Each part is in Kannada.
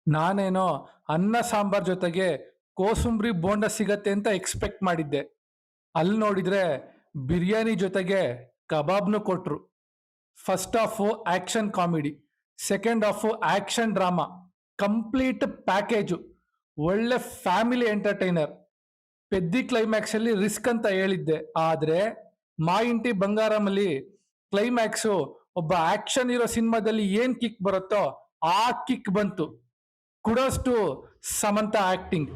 ನಾನೇನೋ ಅನ್ನ ಸಾಂಬಾರ್ ಜೊತೆಗೆ ಕೋಸುಂಬ್ರಿ ಬೋಂಡ ಸಿಗತ್ತೆ ಅಂತ ಎಕ್ಸ್ಪೆಕ್ಟ್ ಮಾಡಿದ್ದೆ. ಅಲ್ಲಿ ನೋಡಿದ್ರೆ ಬಿರಿಯಾನಿ ಜೊತೆಗೆ ಕಬಾಬ್ನು ಕೊಟ್ರು. First half action comedy, second half action drama, complete package. ಒಳ್ಳೆ ಫ್ಯಾಮಿಲಿ ಎಂಟರ್ಟೈನರ್. ಪೆದ್ದಿ ಕ್ಲೈಮ್ಯಾಕ್ಸ್ ಅಲ್ಲಿ ರಿಸ್ಕ್ ಅಂತ ಹೇಳಿದ್ದೆ, ಆದ್ರೆ ಮಾ ಇಂಟಿ ಬಂಗಾರಮಲ್ಲಿ ಕ್ಲೈಮ್ಯಾಕ್ಸು ಒಬ್ಬ ಆಕ್ಷನ್ ಇರೋ ಸಿನಿಮಾದಲ್ಲಿ ಏನ್ ಕಿಕ್ ಬರುತ್ತೋ ಆ ಕಿಕ್ ಬಂತು. Kudos to Samantha acting.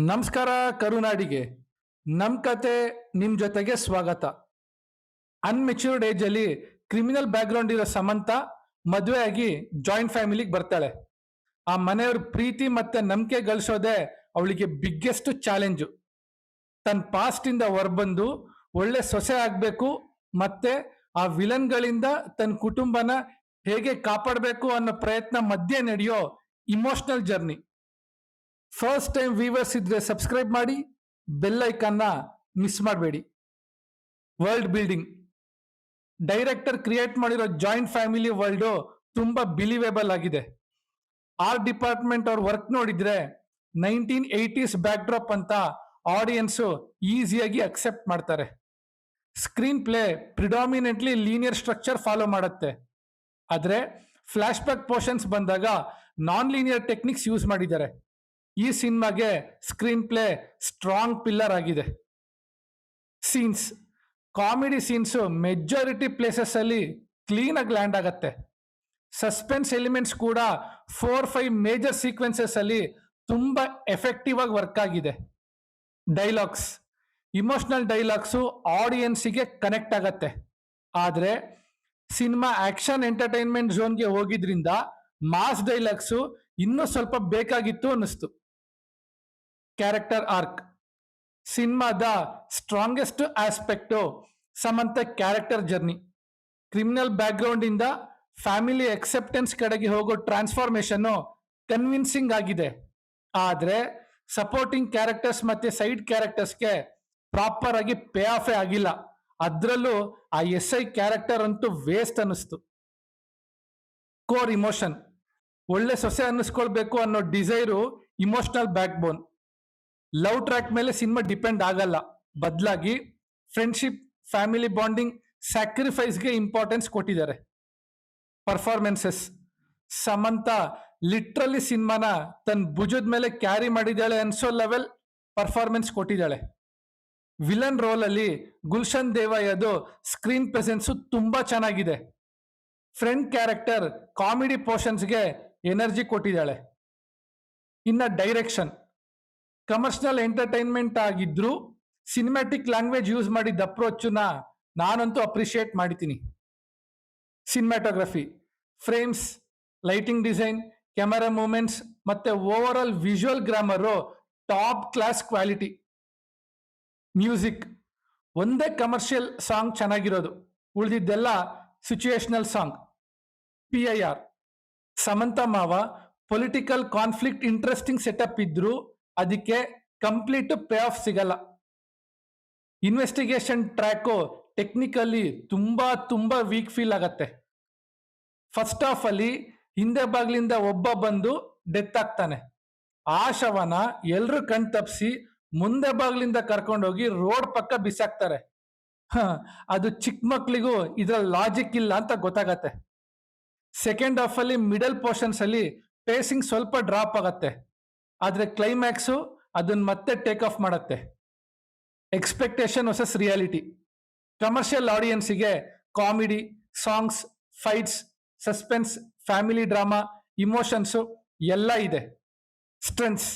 ನಮಸ್ಕಾರ ಕರುನಾಡಿಗೆ, ನಮ್ ಕತೆ ನಿಮ್ ಜೊತೆಗೆ ಸ್ವಾಗತ. ಅನ್ಮೆಚ್ಯೂರ್ಡ್ ಏಜ್ ಅಲ್ಲಿ ಕ್ರಿಮಿನಲ್ ಬ್ಯಾಕ್ ಗ್ರೌಂಡ್ ಇರೋ ಸಮಂತ ಮದುವೆ ಆಗಿ ಜಾಯಿಂಟ್ ಫ್ಯಾಮಿಲಿಗೆ ಬರ್ತಾಳೆ. ಆ ಮನೆಯವ್ರ ಪ್ರೀತಿ ಮತ್ತೆ ನಂಬಿಕೆ ಗಳಿಸೋದೆ ಅವಳಿಗೆ ಬಿಗ್ಗೆಸ್ಟ್ ಚಾಲೆಂಜು. ತನ್ನ ಪಾಸ್ಟ್ ಇಂದ ಹೊರಬಂದು ಒಳ್ಳೆ ಸೊಸೆ ಆಗ್ಬೇಕು, ಮತ್ತೆ ಆ ವಿಲನ್ಗಳಿಂದ ತನ್ನ ಕುಟುಂಬನ ಹೇಗೆ ಕಾಪಾಡಬೇಕು ಅನ್ನೋ ಪ್ರಯತ್ನ ಮಧ್ಯೆ ನಡೆಯೋ emotional journey. First time viewers ಇದ್ರೆ ಸಬ್ಸ್ಕ್ರೈಬ್ ಮಾಡಿ, ಬೆಲ್ ಐಕನ್ನ ಮಿಸ್ ಮಾಡಬೇಡಿ. World building. ಡೈರೆಕ್ಟರ್ ಕ್ರಿಯೇಟ್ ಮಾಡಿರೋ ಜಾಯಿಂಟ್ ಫ್ಯಾಮಿಲಿ ವರ್ಲ್ಡ್ ತುಂಬಾ ಬಿಲೀವೇಬಲ್ ಆಗಿದೆ. ಆರ್ಟ್ ಡಿಪಾರ್ಟ್ಮೆಂಟ್ ಅವ್ರ ವರ್ಕ್ ನೋಡಿದ್ರೆ 1980s ಬ್ಯಾಕ್ ಡ್ರಾಪ್ ಅಂತ ಆಡಿಯನ್ಸ್ ಈಸಿಯಾಗಿ ಅಕ್ಸೆಪ್ಟ್ ಮಾಡ್ತಾರೆ. Screen play predominantly linear structure follow ಮಾಡುತ್ತೆ, ಆದ್ರೆ ಫ್ಲಾಶ್ ಬ್ಯಾಕ್ ಪೋರ್ಷನ್ಸ್ ಬಂದಾಗ ನಾನ್ ಲೀನಿಯರ್ ಟೆಕ್ನಿಕ್ಸ್ ಯೂಸ್ ಮಾಡಿದ್ದಾರೆ. ಈ ಸಿನಿಮಾಗೆ ಸ್ಕ್ರೀನ್ ಪ್ಲೇ ಸ್ಟ್ರಾಂಗ್ ಪಿಲ್ಲರ್ ಆಗಿದೆ. Scenes, comedy scenes majority places ಅಲ್ಲಿ ಕ್ಲೀನ್ ಆಗಿ ಲ್ಯಾಂಡ್ ಆಗತ್ತೆ. ಸಸ್ಪೆನ್ಸ್ ಎಲಿಮೆಂಟ್ಸ್ ಕೂಡ 4-5 ಮೇಜರ್ ಸೀಕ್ವೆನ್ಸಸ್ ಅಲ್ಲಿ ತುಂಬಾ ಎಫೆಕ್ಟಿವ್ ಆಗಿ ವರ್ಕ್ ಆಗಿದೆ. ಡೈಲಾಗ್ಸ್, ಇಮೋಷನಲ್ ಡೈಲಾಗ್ಸು ಆಡಿಯನ್ಸಿಗೆ ಕನೆಕ್ಟ್ ಆಗತ್ತೆ, ಆದ್ರೆ ಸಿನಿಮಾ ಆಕ್ಷನ್ ಎಂಟರ್ಟೈನ್ಮೆಂಟ್ ಝೋನ್ಗೆ ಹೋಗಿದ್ರಿಂದ ಮಾಸ್ ಡೈಲಾಗ್ಸು ಇನ್ನೂ ಸ್ವಲ್ಪ ಬೇಕಾಗಿತ್ತು ಅನ್ನಿಸ್ತು. Character arc. ಸಿನಿಮಾದ strongest aspect Samantha character journey. Criminal background ಇಂದ ಫ್ಯಾಮಿಲಿ ಅಕ್ಸೆಪ್ಟೆನ್ಸ್ ಕಡೆಗೆ ಹೋಗೋ ಟ್ರಾನ್ಸ್ಫಾರ್ಮೇಶನ್ ಕನ್ವಿನ್ಸಿಂಗ್ ಆಗಿದೆ, ಆದ್ರೆ ಸಪೋರ್ಟಿಂಗ್ ಕ್ಯಾರೆಕ್ಟರ್ಸ್ ಮತ್ತೆ ಸೈಡ್ ಕ್ಯಾರೆಕ್ಟರ್ಸ್ಗೆ ಪ್ರಾಪರ್ ಆಗಿ ಪೇ ಆಫೇ ಆಗಿಲ್ಲ. ಅದ್ರಲ್ಲೂ ಆ SI ಕ್ಯಾರೆಕ್ಟರ್ ಅಂತೂ ವೇಸ್ಟ್ ಅನ್ನಿಸ್ತು. Core emotion. ಒಳ್ಳೆ ಸೊಸೆ ಅನ್ನಿಸ್ಕೊಳ್ಬೇಕು ಅನ್ನೋ desire emotional backbone. Love track ಮೇಲೆ ಸಿನಿಮಾ ಡಿಪೆಂಡ್ ಆಗಲ್ಲ, ಬದಲಾಗಿ ಫ್ರೆಂಡ್ಶಿಪ್, ಫ್ಯಾಮಿಲಿ ಬಾಂಡಿಂಗ್, ಸ್ಯಾಕ್ರಿಫೈಸ್ಗೆ ಇಂಪಾರ್ಟೆನ್ಸ್ ಕೊಟ್ಟಿದ್ದಾರೆ. ಪರ್ಫಾರ್ಮೆನ್ಸಸ್. ಸಮಂತ ಲಿಟ್ರಲಿ ಸಿನಿಮಾನ ತನ್ನ ಭುಜದ ಮೇಲೆ ಕ್ಯಾರಿ ಮಾಡಿದ್ದಾಳೆ ಅನ್ಸೋ ಲೆವೆಲ್ ಪರ್ಫಾರ್ಮೆನ್ಸ್ ಕೊಟ್ಟಿದ್ದಾಳೆ. ವಿಲನ್ ರೋಲ್ ಅಲ್ಲಿ ಗುಲ್ಶನ್ ದೇವಾಯದು ಸ್ಕ್ರೀನ್ ಪ್ರೆಸೆನ್ಸ್ ತುಂಬಾ ಚೆನ್ನಾಗಿದೆ. ಫ್ರೆಂಡ್ ಕ್ಯಾರೆಕ್ಟರ್ ಕಾಮಿಡಿ ಪೋರ್ಷನ್ಸ್ಗೆ ಎನರ್ಜಿ ಕೊಟ್ಟಿದ್ದಾಳೆ. ಇನ್ನ ಡೈರೆಕ್ಷನ್. ಕಮರ್ಷಿಯಲ್ ಎಂಟರ್ಟೈನ್ಮೆಂಟ್ ಆಗಿದ್ರು ಸಿನಿಮ್ಯಾಟಿಕ್ ಲ್ಯಾಂಗ್ವೇಜ್ ಯೂಸ್ ಮಾಡಿದ್ದ ಅಪ್ರೋಚನ್ನ ನಾನಂತೂ ಅಪ್ರಿಶಿಯೇಟ್ ಮಾಡಿದ್ದೀನಿ. Cinematography, frames, lighting design, camera movements ಮತ್ತೆ over all visual grammar top class quality. Music. ಒಂದೇ ಕಮರ್ಷಿಯಲ್ ಸಾಂಗ್ ಚೆನ್ನಾಗಿರೋದು, ಉಳಿದಿದ್ದೆಲ್ಲ ಸಿಚುಯೇಷನಲ್ ಸಾಂಗ್. PIR. ಸಮಂತ ಮಾವ ಪೊಲಿಟಿಕಲ್ ಕಾನ್ಫ್ಲಿಕ್ಟ್ ಇಂಟ್ರೆಸ್ಟಿಂಗ್ ಸೆಟಪ್ ಇದ್ರು ಅದಕ್ಕೆ ಕಂಪ್ಲೀಟ್ ಪೇ ಆಫ್ ಸಿಗಲ್ಲ. ಇನ್ವೆಸ್ಟಿಗೇಷನ್ ಟ್ರ್ಯಾಕು ಟೆಕ್ನಿಕಲಿ ತುಂಬಾ ವೀಕ್ ಫೀಲ್ ಆಗತ್ತೆ. ಫಸ್ಟ್ ಹಾಫ್ ಅಲ್ಲಿ ಹಿಂದೆ ಬಾಗ್ಲಿಂದ ಒಬ್ಬ ಬಂದು ಡೆತ್ ಆಗ್ತಾನೆ. ಆ ಶವನ ಎಲ್ರು ಕಣ್ ತಪ್ಪಿಸಿ ಮುಂದೆ ಬಾಗ್ಲಿಂದ ಕರ್ಕೊಂಡೋಗಿ ರೋಡ್ ಪಕ್ಕ ಬಿಸಾಕ್ತಾರೆ. ಅದು ಚಿಕ್ಕ ಮಕ್ಳಿಗೂ ಇದ್ರಲ್ಲಿ ಲಾಜಿಕ್ ಇಲ್ಲ ಅಂತ ಗೊತ್ತಾಗತ್ತೆ. ಸೆಕೆಂಡ್ ಹಾಫ್ ಅಲ್ಲಿ ಮಿಡಲ್ ಪೋರ್ಷನ್ಸ್ ಅಲ್ಲಿ ಪೇಸಿಂಗ್ ಸ್ವಲ್ಪ ಡ್ರಾಪ್ ಆಗತ್ತೆ, ಆದ್ರೆ ಕ್ಲೈಮ್ಯಾಕ್ಸು ಅದನ್ನ ಮತ್ತೆ ಟೇಕ್ ಆಫ್ ಮಾಡತ್ತೆ. Expectation versus reality. ಕಮರ್ಷಿಯಲ್ ಆಡಿಯನ್ಸಿಗೆ comedy, songs, fights, suspense, family drama, emotions ಎಲ್ಲ ಇದೆ. Strengths.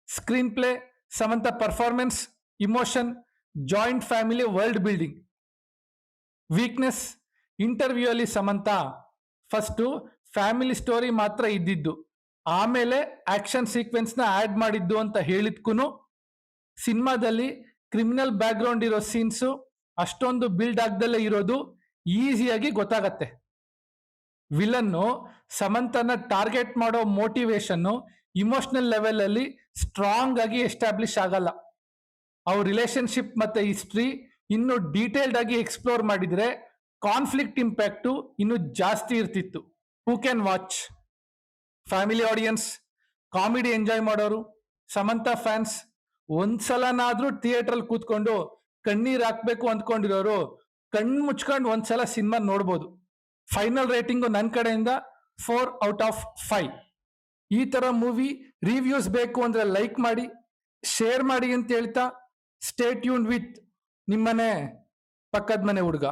Screenplay, Samantha performance, emotion, joint family world building. Weakness. Interview ಅಲ್ಲಿ ಸಮಂತ ಫಸ್ಟು ಫ್ಯಾಮಿಲಿ ಸ್ಟೋರಿ ಮಾತ್ರ ಇದ್ದಿದ್ದು, ಆಮೇಲೆ ಆಕ್ಷನ್ ಸೀಕ್ವೆನ್ಸ್ ನ ಆಡ್ ಮಾಡಿದ್ದು ಅಂತ ಹೇಳಿದ್ಕೂನು ಸಿನಿಮಾದಲ್ಲಿ ಕ್ರಿಮಿನಲ್ ಬ್ಯಾಕ್ ಗ್ರೌಂಡ್ ಇರೋ ಸೀನ್ಸು ಅಷ್ಟೊಂದು ಬಿಲ್ಡ್ ಆಗ್ದಲ್ಲೇ ಇರೋದು ಈಸಿಯಾಗಿ ಗೊತ್ತಾಗತ್ತೆ. ವಿಲನ್ನು ಸಮಂತನ ಟಾರ್ಗೆಟ್ ಮಾಡೋ ಮೋಟಿವೇಶನ್ ಇಮೋಷನಲ್ ಲೆವೆಲ್ ಅಲ್ಲಿ ಸ್ಟ್ರಾಂಗ್ ಆಗಿ ಎಸ್ಟಾಬ್ಲಿಷ್ ಆಗಲ್ಲ. ಅವ್ರ ರಿಲೇಶನ್ಶಿಪ್ ಮತ್ತೆ ಹಿಸ್ಟ್ರಿ ಇನ್ನು ಡೀಟೇಲ್ಡ್ ಆಗಿ ಎಕ್ಸ್ಪ್ಲೋರ್ ಮಾಡಿದ್ರೆ ಕಾನ್ಫ್ಲಿಕ್ಟ್ ಇಂಪ್ಯಾಕ್ಟು ಇನ್ನು ಜಾಸ್ತಿ ಇರ್ತಿತ್ತು. Who can watch. Family audience, comedy enjoy ಮಾಡೋರು, ಸಮಂತ ಫ್ಯಾನ್ಸ್, ಒಂದ್ಸಲನಾದ್ರೂ ಥಿಯೇಟ್ರಲ್ಲಿ ಕೂತ್ಕೊಂಡು ಕಣ್ಣೀರ್ ಹಾಕ್ಬೇಕು ಅಂದ್ಕೊಂಡಿರೋರು ಕಣ್ಣು ಮುಚ್ಕೊಂಡು ಒಂದ್ಸಲ ಸಿನಿಮಾ ನೋಡ್ಬೋದು. ಫೈನಲ್ ರೇಟಿಂಗು ನನ್ನ ಕಡೆಯಿಂದ 4/5. ಈ ತರ ಮೂವಿ ರಿವ್ಯೂಸ್ ಬೇಕು ಅಂದ್ರೆ ಲೈಕ್ ಮಾಡಿ, ಶೇರ್ ಮಾಡಿ ಅಂತ ಹೇಳ್ತಾ ಸ್ಟೇ ಟ್ಯೂನ್ ವಿತ್ ನಿಮ್ಮನೆ ಪಕ್ಕದ ಮನೆ ಹುಡುಗ.